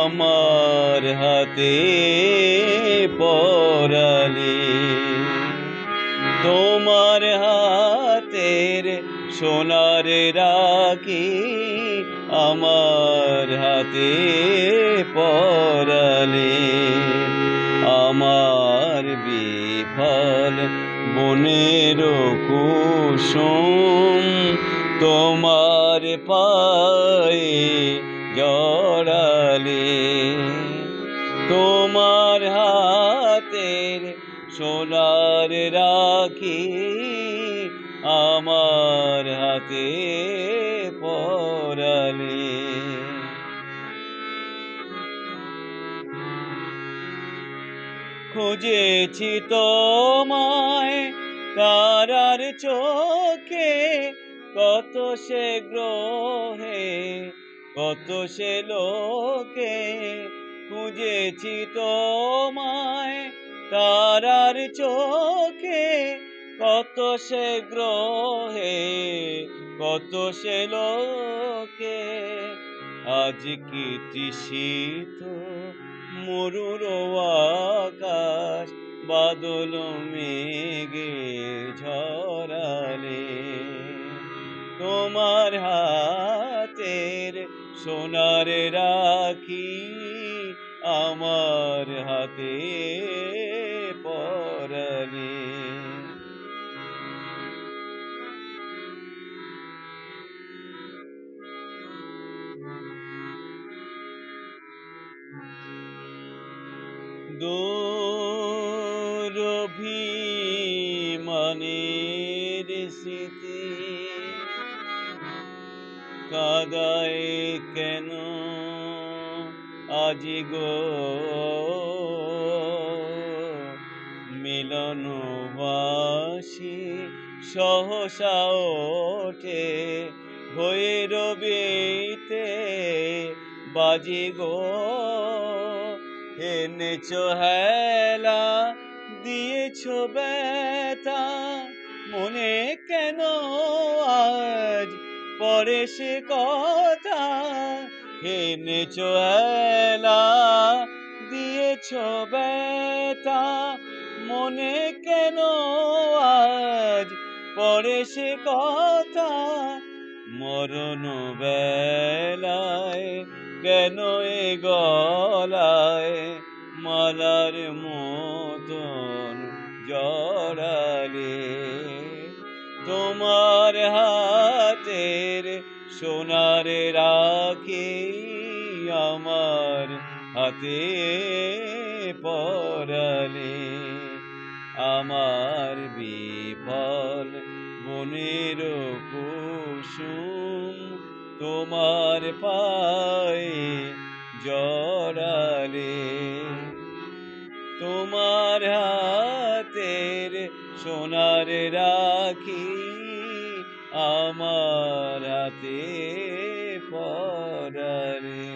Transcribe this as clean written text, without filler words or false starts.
আমার হাতে পরালে। তোমার হাতের সোনার রাখি আমার হাতে পরালে। আমার বিফল বনের কুসুম তোমার পায়ে জড়ালে। তোমার হাতের সোনার রাখি আমার হাতে পরালে। খুঁজেছি তোমায় তারার চোখে, কত সে গ্রহে কত সে লোকে। খুঁজেছি তোমায় তারার চোখে, কত সে গ্রহে কত সে লোকে। আজ কি তৃষিত মরুর আকাশ বাদল মেঘে ঝরালে। তোমার হাতের সোনার রাখি আমার হাতে পরালে। দুরভিমানের স্মৃতি কাদায় কেন আজি গো, মিলনবাসী সহসা ওঠে ভৈরবীতে বাজি গো। এনেছো হেলা দিয়েছো ব্যথা, মনে কেন আজ পরে সে কথা। এনেছো হেলা দিয়েছো ব্যথা, মনে কেন আজ পরে সে কথা। মরণ বেলায় কেন এ গলায় মালার মতন জড়ালে। তোমার হাতের সোনার রাখি আমার হাতে পরালে। আমার বিফল বনের কুসুম তোমার পায়ে জড়ালে। তোমার হাতের সোনার রাখি আমার হাতে পরালে।